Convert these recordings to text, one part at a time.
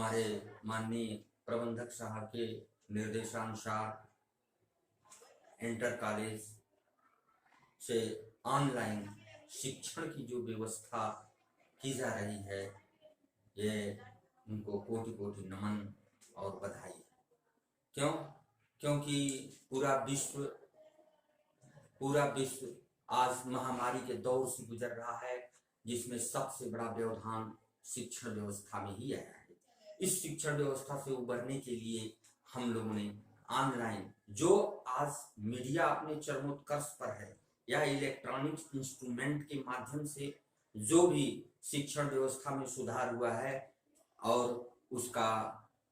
हमारे माननीय प्रबंधक साहब के निर्देशानुसार इंटर कॉलेज से ऑनलाइन शिक्षण की जो व्यवस्था की जा रही है, ये उनको कोटि कोटि नमन और बधाई। क्यों? क्योंकि पूरा विश्व आज महामारी के दौर से गुजर रहा है, जिसमें सबसे बड़ा व्यवधान शिक्षण व्यवस्था में ही आया है। इस शिक्षण व्यवस्था से उबरने के लिए हम लोगों ने ऑनलाइन, जो आज मीडिया अपने चरमोत्कर्ष पर है, या इलेक्ट्रॉनिक्स इंस्ट्रूमेंट के माध्यम से जो भी शिक्षण व्यवस्था में सुधार हुआ है, और उसका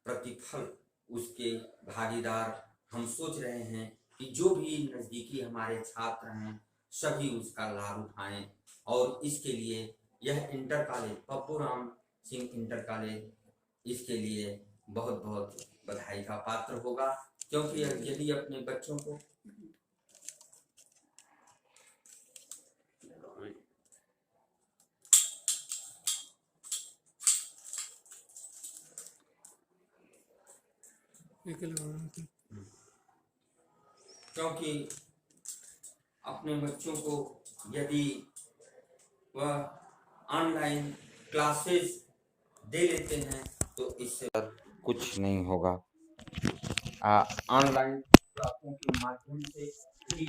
प्रतिफल, उसके भागीदार हम सोच रहे हैं कि जो भी नज़दीकी हमारे छात्र हैं सभी उसका लाभ उठाएं। और इसके लिए यह inter college, Pappu Ram Singh inter college, इसके लिए बहुत बहुत बधाई का पात्र होगा। क्योंकि यदि अपने बच्चों को यदि वह ऑनलाइन क्लासेस दे लेते हैं तो इससे कुछ नहीं होगा। ऑनलाइन क्लासों के माध्यम से ही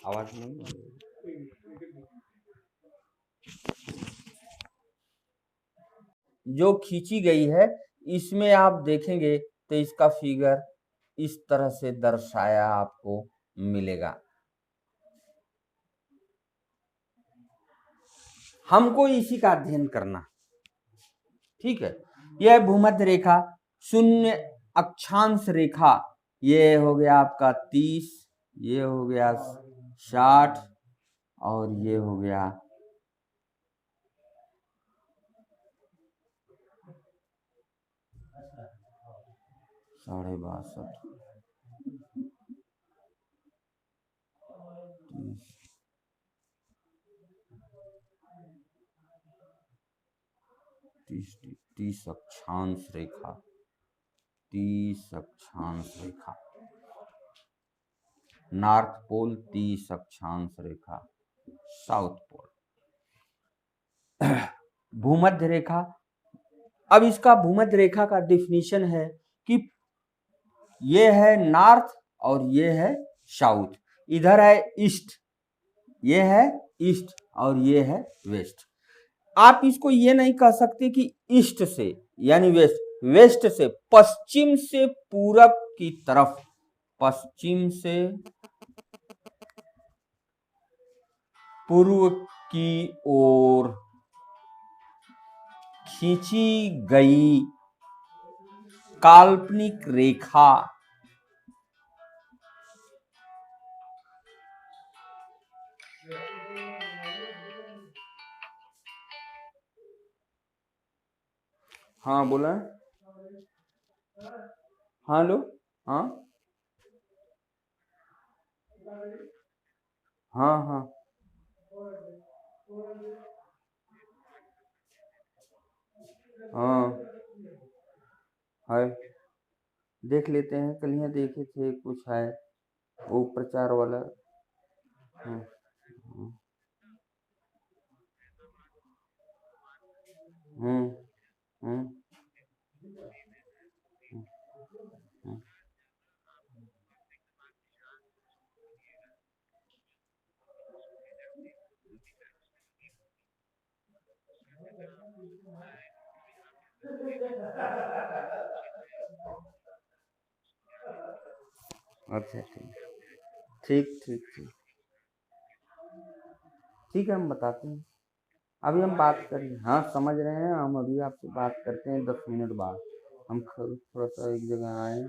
आवाज नहीं, जो खींची गई है, इसमें आप देखेंगे तो इसका फिगर इस तरह से दर्शाया आपको मिलेगा। हमको इसी का अध्ययन करना, ठीक है। यह भूमध्य रेखा, शून्य अक्षांश रेखा, ये हो गया आपका 30, ये हो गया 60, और ये हो गया 62.5, 30 अक्षांश रेखा, 30 अक्षांश रेखा, नॉर्थ पोल 30 अक्षांश रेखा, साउथ पोल भूमध्य रेखा। अब इसका भूमध्य रेखा का डिफिनीशन है कि ये है नॉर्थ और ये है साउथ, इधर है ईस्ट, ये है ईस्ट और ये है वेस्ट। आप इसको ये नहीं कह सकते कि ईस्ट से यानी वेस्ट, वेस्ट से पश्चिम से पूरब की तरफ, पश्चिम से पूर्व की ओर खींची गई काल्पनिक रेखा हाँ बोला, हाँ लो, हाँ हाँ हाँ हाँ है, देख लेते हैं। कल यहाँ देखे थे कुछ है वो प्रचार वाला। हाँ, हम्म हम्म हम्म, अच्छा ठीक ठीक ठीक ठीक है, हम बताते हैं। अभी हम बात करें, हाँ समझ रहे हैं हम, अभी आपसे बात करते हैं 10 मिनट बाद। हम थोड़ा सा एक जगह आए।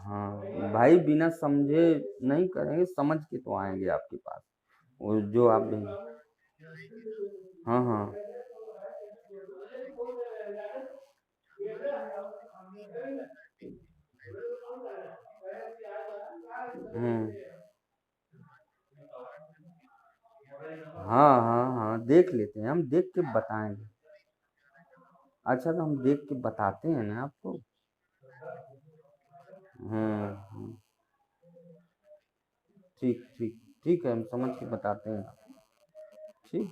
हाँ भाई, बिना समझे नहीं करेंगे, समझ के तो आएंगे आपके पास, वो जो आप भी। हाँ हाँ हाँ हाँ हाँ, देख लेते हैं, हम देख के बताएंगे। अच्छा तो हम देख के बताते हैं ना आपको। हम्म, ठीक ठीक ठीक है, हम समझ के बताते हैं। ठीक,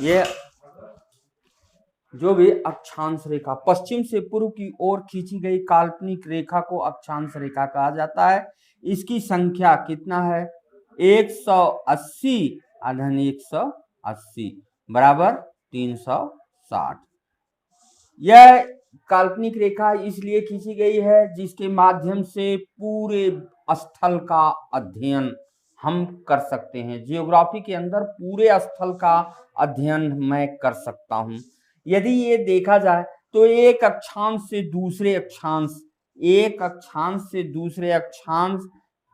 ये जो भी अक्षांश रेखा पश्चिम से पूर्व की ओर खींची गई काल्पनिक रेखा को अक्षांश रेखा कहा जाता है। इसकी संख्या कितना है? 180 अधन 180 बराबर 360। यह काल्पनिक रेखा इसलिए खींची गई है जिसके माध्यम से पूरे स्थल का अध्ययन हम कर सकते हैं। जियोग्राफी के अंदर पूरे स्थल का अध्ययन मैं कर सकता हूं। यदि ये देखा जाए तो एक अक्षांश से दूसरे अक्षांश, एक अक्षांश से दूसरे अक्षांश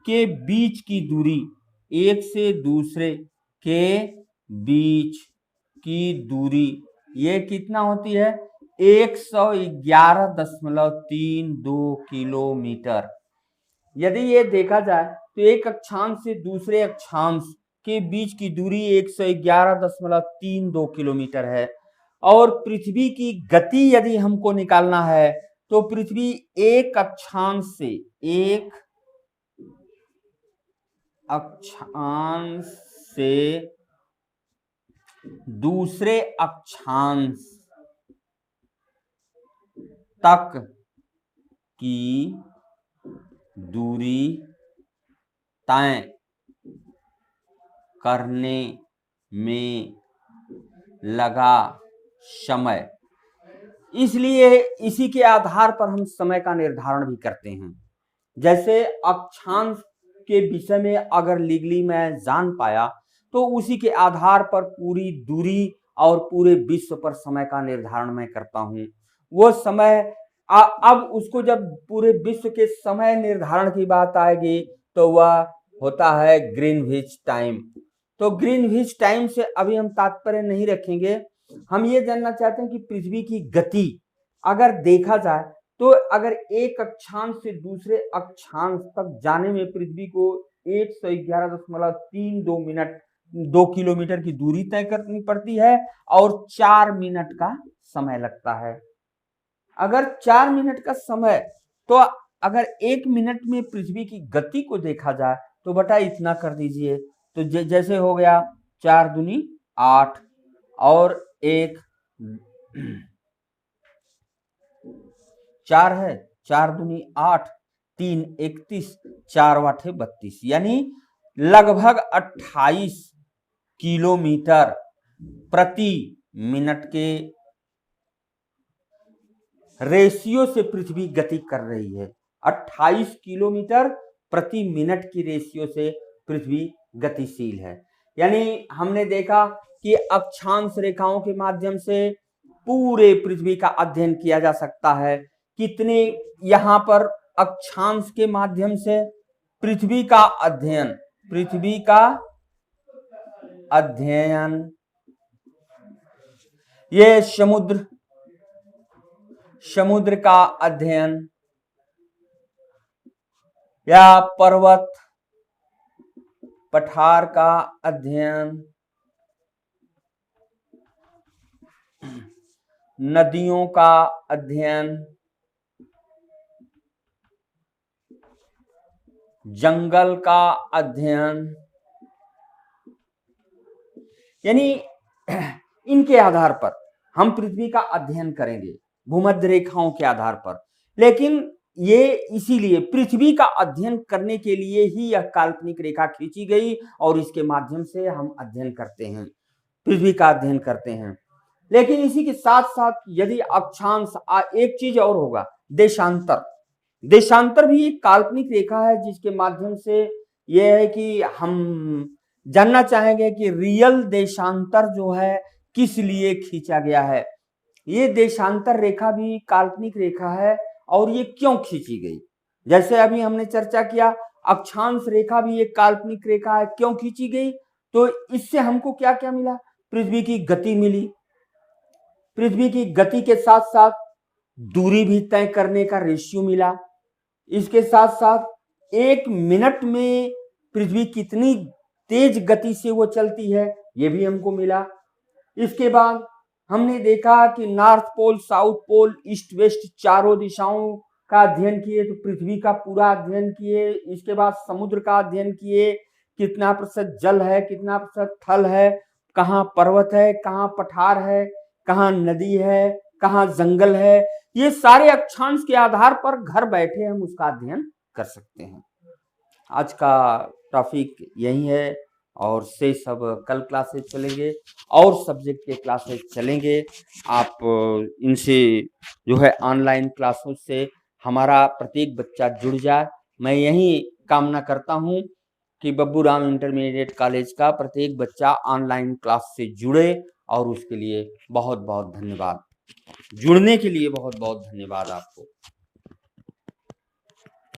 के बीच की दूरी, एक से दूसरे के बीच की दूरी ये कितना होती है? 111.32 किलोमीटर। यदि ये देखा जाए तो एक अक्षांश से दूसरे अक्षांश के बीच की दूरी 111.32 किलोमीटर है। और पृथ्वी की गति यदि हमको निकालना है तो पृथ्वी एक अक्षांश से दूसरे अक्षांश तक की दूरी तय करने में लगा समय, इसलिए इसी के आधार पर हम समय का निर्धारण भी करते हैं। जैसे अक्षांश के विषय में अगर लीगली मैं जान पाया तो उसी के आधार पर पूरी दूरी और पूरे विश्व पर समय का निर्धारण मैं करता हूं। वो समय अब उसको जब पूरे विश्व के समय निर्धारण की बात आएगी तो वह होता है ग्रीनविच टाइम। तो ग्रीनविच टाइम से अभी हम तात्पर्य नहीं रखेंगे। हम ये जानना चाहते हैं कि पृथ्वी की गति अगर देखा जाए तो अगर एक अक्षांश से दूसरे अक्षांश तक जाने में पृथ्वी को 111.32 मिनट 2 किलोमीटर की दूरी तय करनी पड़ती है और 4 मिनट का समय लगता है। अगर 4 मिनट का समय, तो अगर 1 मिनट में पृथ्वी की गति को देखा जाए तो बटा इतना कर दीजिए। तो जैसे हो गया 4 दूनी 8 और 1 4 है, 4 दूनी 8, 3 31, 4 वाठे 32, यानी लगभग 28 किलोमीटर प्रति मिनट के रेशियो से पृथ्वी गति कर रही है। 28 किलोमीटर प्रति मिनट की रेशियो से पृथ्वी गतिशील है। यानी हमने देखा कि अक्षांश रेखाओं के माध्यम से पूरे पृथ्वी का अध्ययन किया जा सकता है। कितने यहां पर अक्षांश के माध्यम से पृथ्वी का अध्ययन ये समुद्र का अध्ययन या पर्वत पठार का अध्ययन, नदियों का अध्ययन, जंगल का अध्ययन, यानी इनके आधार पर हम पृथ्वी का अध्ययन करेंगे भूमध्य रेखाओं के आधार पर। लेकिन ये इसीलिए पृथ्वी का अध्ययन करने के लिए ही यह काल्पनिक रेखा खींची गई और इसके माध्यम से हम अध्ययन करते हैं, पृथ्वी का अध्ययन करते हैं। लेकिन इसी के साथ साथ यदि अक्षांश, एक चीज और होगा, देशांतर भी एक काल्पनिक रेखा है जिसके माध्यम से यह है कि हम जानना चाहेंगे कि रियल देशांतर जो है किस लिए खींचा गया है। ये देशांतर रेखा भी काल्पनिक रेखा है और ये क्यों खींची गई। जैसे अभी हमने चर्चा किया अक्षांश रेखा भी एक काल्पनिक रेखा है, क्यों खींची गई? तो इससे हमको क्या क्या मिला? पृथ्वी की गति मिली। पृथ्वी की गति के साथ साथ दूरी भी तय करने का रेशियो मिला। इसके साथ साथ 1 मिनट में पृथ्वी कितनी तेज गति से वो चलती है ये भी हमको मिला। इसके बाद हमने देखा कि north pole, south pole, east west चारों दिशाओं का अध्ययन किए, तो पृथ्वी का पूरा अध्ययन किए। इसके बाद समुद्र का अध्ययन किए, कितना प्रतिशत जल है, कितना प्रतिशत थल है, कहाँ पर्वत है, कहाँ पठार है, कहाँ नदी है, कहाँ जंगल है। ये सारे अक्षांश के आधार पर घर बैठे हम उसका अध्ययन कर सकते हैं। आज का टॉपिक यही है और से सब कल क्लासेस चलेंगे और सब्जेक्ट के क्लासेस चलेंगे। आप इनसे जो है ऑनलाइन क्लासों से हमारा प्रत्येक बच्चा जुड़ जाए। मैं यही कामना करता हूँ कि बब्बू राम इंटरमीडिएट कॉलेज का प्रत्येक बच्चा ऑनलाइन क्लास से जुड़े और उसके लिए बहुत बहुत धन्यवाद। जुड़ने के लिए बहुत बहुत धन्यवाद आपको।